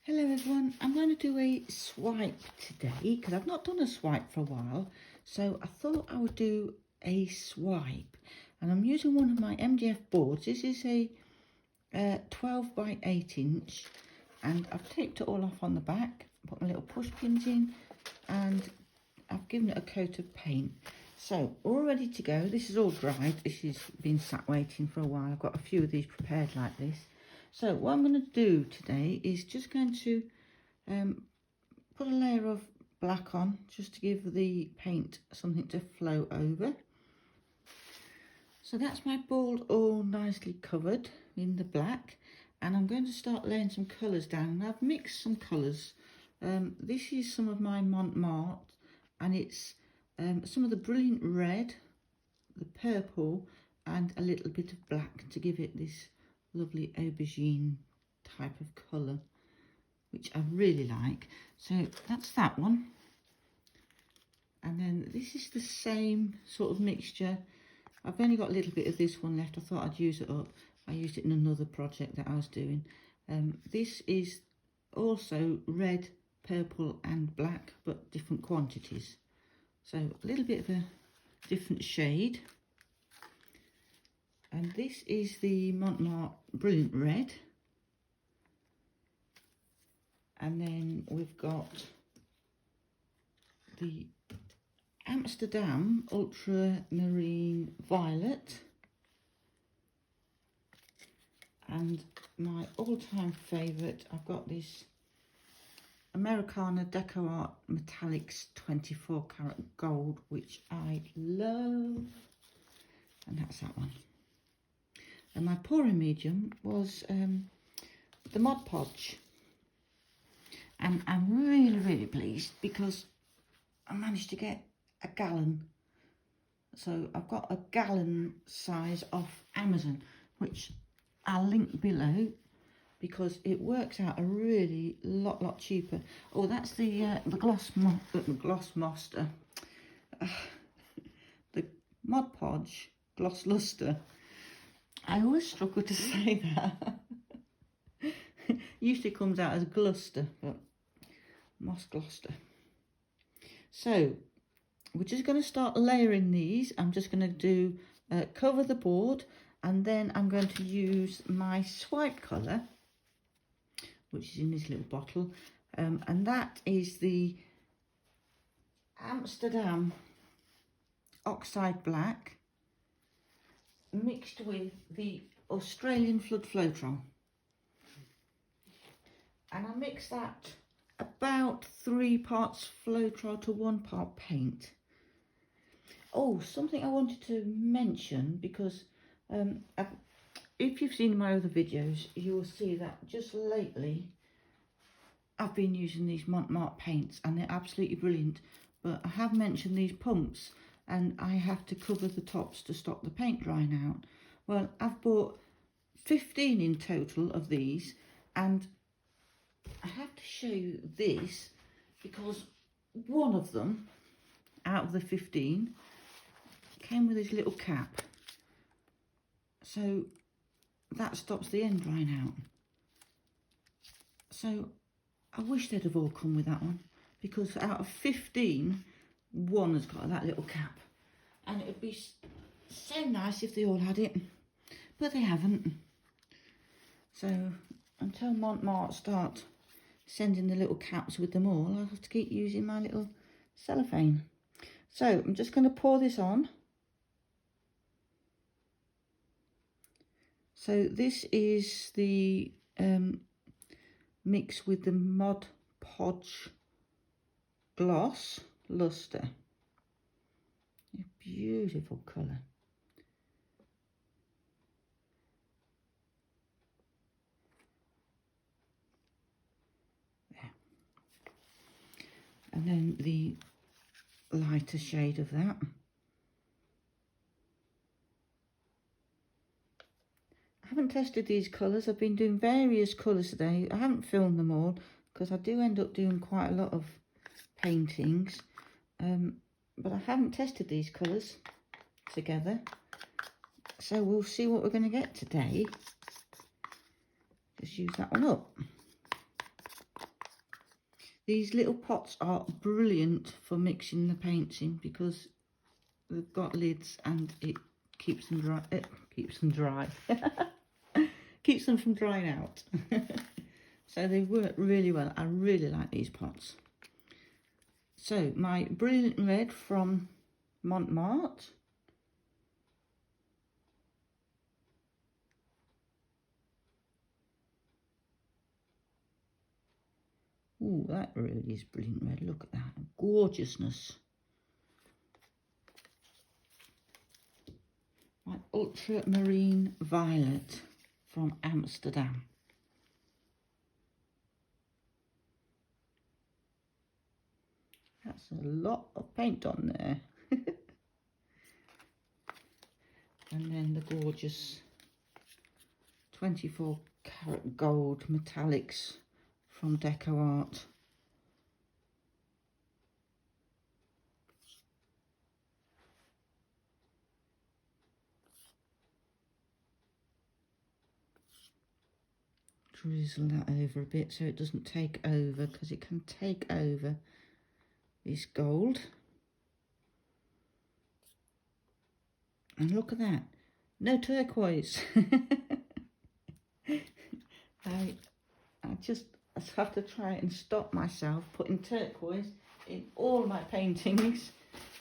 Hello everyone, I'm going to do a swipe today because I've not done a swipe for a while, so I thought I would do a swipe, and I'm using one of my MDF boards. This is a 12 by 8 inch, and I've taped it all off on the back, put my little push pins in, and I've given it a coat of paint. So all ready to go. This is all dried. This has been sat waiting for a while. I've got a few of these prepared like this. So what I'm going to do today is just going to put a layer of black on, just to give the paint something to flow over. So that's my board all nicely covered in the black, and I'm going to start laying some colours down. And I've mixed some colours. This is some of my Mont Marte, and it's some of the brilliant red, the purple, and a little bit of black to give it this lovely aubergine type of colour, which I really like. So that's that one, and then this is the same sort of mixture. I've only got a little bit of this one left. I thought I'd use it up. I used it in another project that I was doing. This is also red, purple and black, but different quantities, so a little bit of a different shade. And this is the Mont Marte Brilliant Red. And then we've got the Amsterdam Ultramarine Violet. And my all-time favourite, I've got this Americana DecoArt Metallics 24 karat gold, which I love. And that's that one. And my pouring medium was the Mod Podge, and I'm really pleased because I managed to get a gallon. So I've got a gallon size off Amazon, which I'll link below because it works out a really lot cheaper. Oh, that's the Gloss Master, the Mod Podge Gloss Luster. I always struggle to say that. Usually comes out as Gloucester, but Moss Gloucester. So we're just going to start layering these. I'm just going to do cover the board, and then I'm going to use my swipe colour, which is in this little bottle, and that is the Amsterdam Oxide Black, mixed with the Australian Flood Floetrol. And I mix that about 3 parts Floetrol to 1 part paint. Oh, something I wanted to mention, because if you've seen my other videos, you will see that just lately I've been using these Mont Marte paints, and they're absolutely brilliant. But I have mentioned these pumps, and I have to cover the tops to stop the paint drying out. Well, I've bought 15 in total of these, and I have to show you this because one of them out of the 15 came with this little cap, so that stops the end drying out. So I wish they'd have all come with that one, because out of 15, one has got that little cap, and it would be so nice if they all had it, but they haven't. So until Mont Marte start sending the little caps with them all, I'll have to keep using my little cellophane. So I'm just going to pour this on. So this is the mix with the Mod Podge Gloss Luster. A beautiful colour. There. And then the lighter shade of that. I haven't tested these colours. I've been doing various colours today. I haven't filmed them all because I do end up doing quite a lot of paintings. But I haven't tested these colours together, so we'll see what we're going to get today. Just use that one up. These little pots are brilliant for mixing the paints in because they've got lids and it keeps them dry. Keeps them dry. Keeps them from drying out. So they work really well. I really like these pots. So my brilliant red from Mont Marte. Ooh, that really is brilliant red. Look at that gorgeousness. My ultramarine violet from Amsterdam. That's a lot of paint on there. And then the gorgeous 24 karat gold metallics from DecoArt. Drizzle that over a bit so it doesn't take over, because it can take over this gold. And look at that, no turquoise. I have to try and stop myself putting turquoise in all my paintings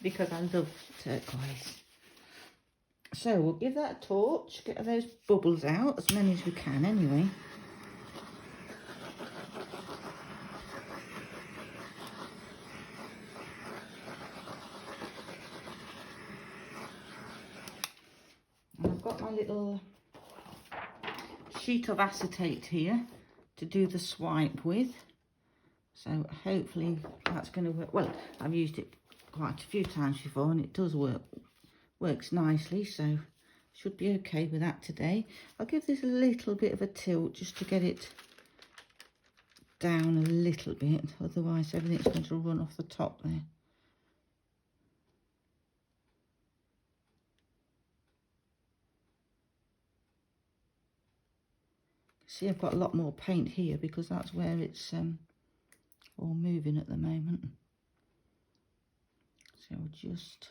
because I love turquoise. So we'll give that a torch, get those bubbles out, as many as we can anyway. And I've got my little sheet of acetate here to do the swipe with. So hopefully that's going to work. Well, I've used it quite a few times before and it does work. Works nicely, so should be okay with that today. I'll give this a little bit of a tilt just to get it down a little bit, otherwise everything's going to run off the top there. See, I've got a lot more paint here because that's where it's all moving at the moment. So I'll just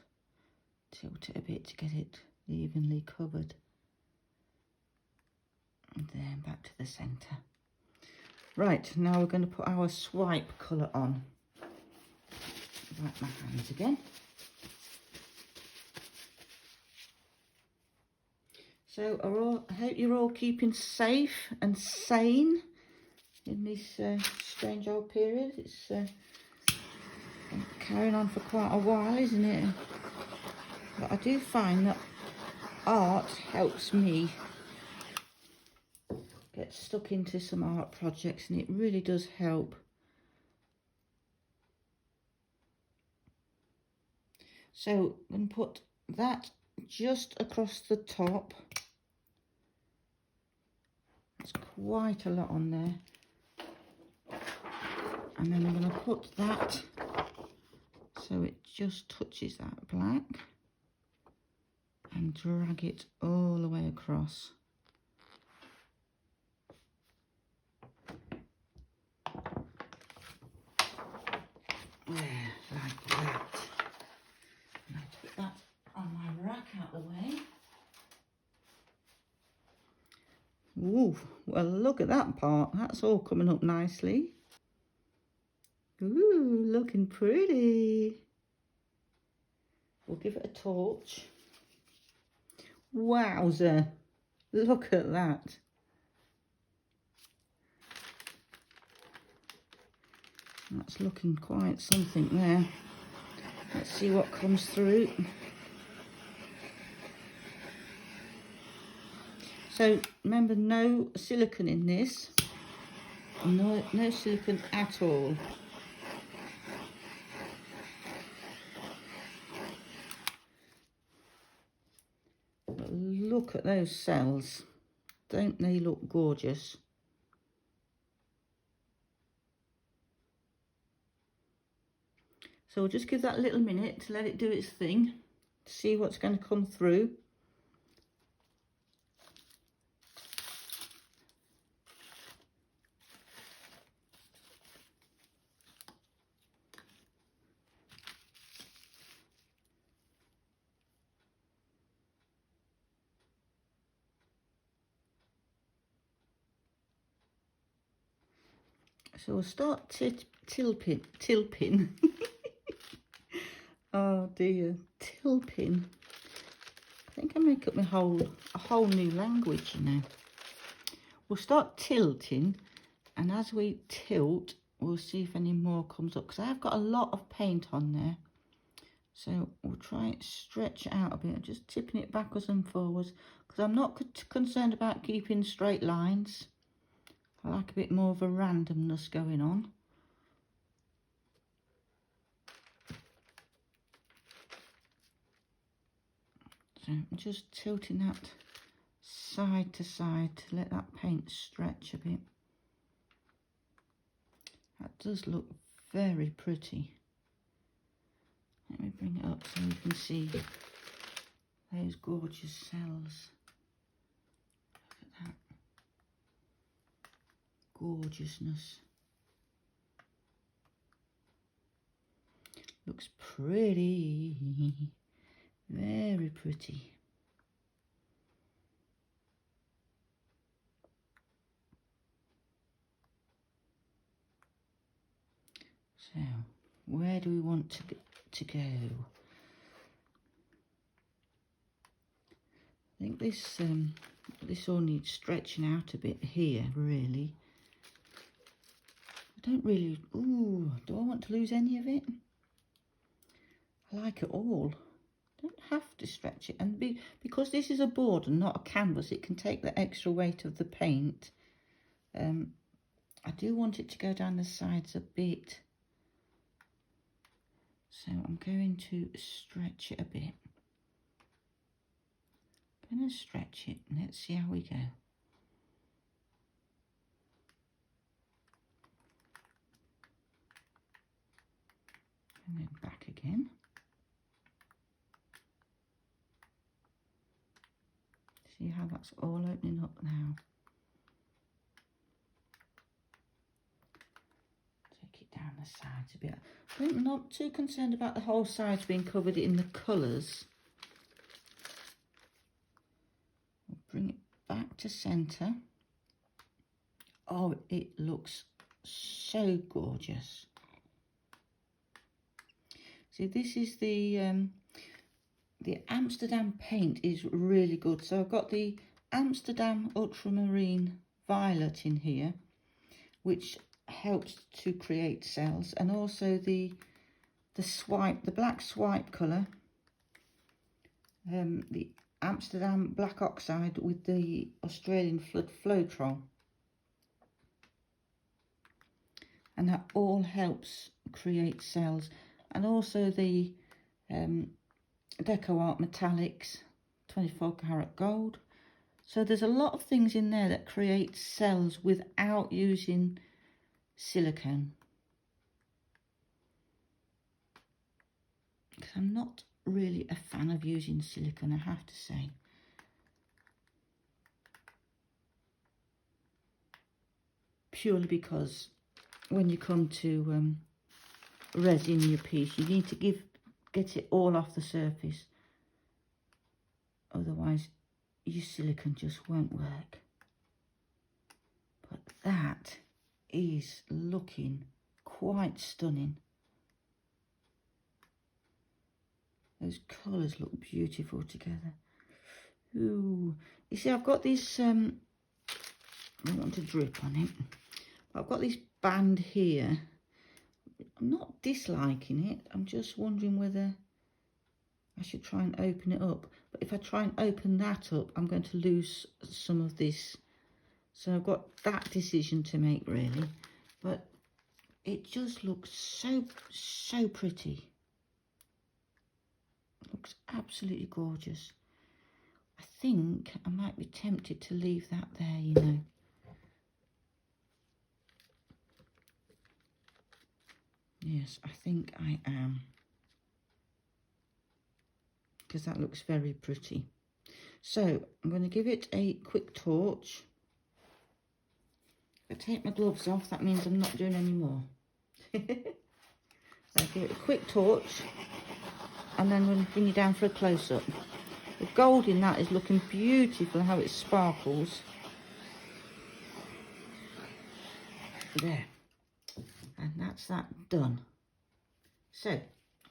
tilt it a bit to get it evenly covered. And then back to the centre. Right, now we're going to put our swipe colour on. Wipe my hands again. So I hope you're all keeping safe and sane in this strange old period. It's carrying on for quite a while, isn't it? But I do find that art helps me get stuck into some art projects, and it really does help. So I'm going to put that just across the top. That's quite a lot on there. And then I'm going to put that so it just touches that black and drag it all the way across. There, like that. And I'll put that on my rack out the way. Ooh, well look at that part. That's all coming up nicely. Ooh, looking pretty. We'll give it a torch. Wowzer, look at that. That's looking quite something there. Let's see what comes through. So remember, no silicone in this. No silicone at all. But look at those cells. Don't they look gorgeous? So we'll just give that a little minute to let it do its thing, see what's going to come through. So we'll start tilping. Oh dear, tilping. I think I make up a whole new language, you know. We'll start tilting, and as we tilt, we'll see if any more comes up, because I've got a lot of paint on there. So we'll try and stretch out a bit, just tipping it backwards and forwards, because I'm not concerned about keeping straight lines. I like a bit more of a randomness going on. So I'm just tilting that side to side to let that paint stretch a bit. That does look very pretty. Let me bring it up so you can see those gorgeous cells. Look at that gorgeousness. Looks pretty, very pretty. So, where do we want to go? I think this all needs stretching out a bit here, really. I don't really, ooh, do I want to lose any of it? I like it all. Don't have to stretch it, and because this is a board and not a canvas, it can take the extra weight of the paint. I do want it to go down the sides a bit, so I'm going to stretch it a bit. I'm going to stretch it and let's see how we go. And then back again. See how that's all opening up now. Take it down the sides a bit. I'm not too concerned about the whole sides being covered in the colours. We'll bring it back to centre. Oh, it looks so gorgeous. See, this is the Amsterdam paint is really good. So I've got the Amsterdam Ultramarine Violet in here, which helps to create cells, and also the black swipe colour, the Amsterdam Black oxide with the Australian Flood Floetrol, and that all helps create cells, and also the DecoArt metallics 24 karat gold. So there's a lot of things in there that create cells without using silicone. Because I'm not really a fan of using silicone, I have to say. Purely because when you come to resin your piece, you need to get it all off the surface. Otherwise, your silicone just won't work. But that is looking quite stunning. Those colours look beautiful together. Ooh, you see, I've got this, I don't want to drip on it. I've got this band here. I'm not disliking it. I'm just wondering whether I should try and open it up. But if I try and open that up, I'm going to lose some of this. So I've got that decision to make, really. But it just looks so pretty. It looks absolutely gorgeous. I think I might be tempted to leave that there, you know. Yes, I think I am. Because that looks very pretty. So I'm going to give it a quick torch. If I take my gloves off, that means I'm not doing any more. I'll give it a quick torch, and then we'll bring you down for a close-up. The gold in that is looking beautiful, how it sparkles. There. And that's that done. So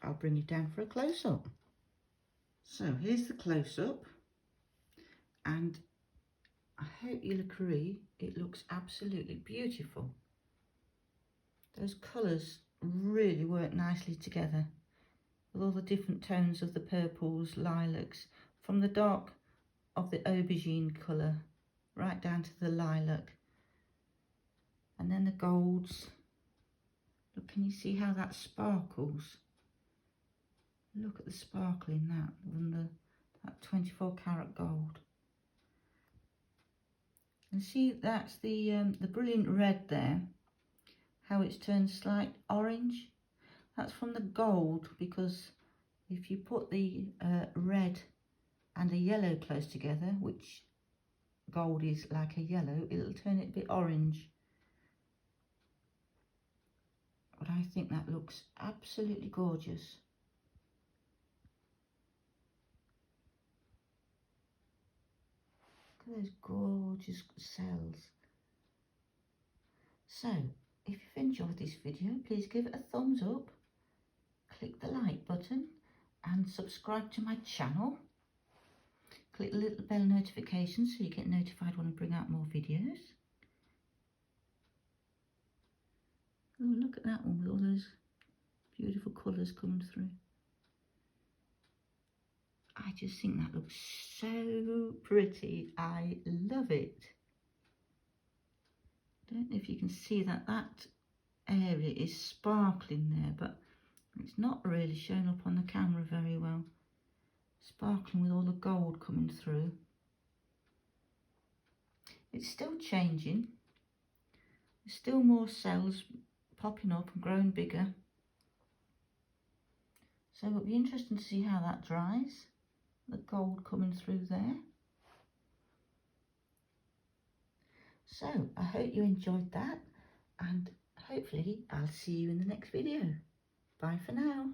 I'll bring it down for a close-up. So here's the close-up, and I hope you'll agree it looks absolutely beautiful. Those colours really work nicely together with all the different tones of the purples, lilacs, from the dark of the aubergine colour right down to the lilac, and then the golds. Look, can you see how that sparkles? Look at the sparkle in that, from that 24 karat gold. And see, that's the brilliant red there, how it's turned slight orange. That's from the gold, because if you put the red and the yellow close together, which gold is like a yellow, it'll turn it a bit orange. But I think that looks absolutely gorgeous. Look at those gorgeous cells. So, if you've enjoyed this video, please give it a thumbs up, click the like button and subscribe to my channel. Click the little bell notification so you get notified when I bring out more videos. Oh, look at that one with all those beautiful colours coming through. I just think that looks so pretty. I love it. I don't know if you can see that area is sparkling there, but it's not really showing up on the camera very well. Sparkling with all the gold coming through. It's still changing. There's still more cells popping up and growing bigger. So it'll be interesting to see how that dries. The gold coming through there. So I hope you enjoyed that, and hopefully I'll see you in the next video. Bye for now.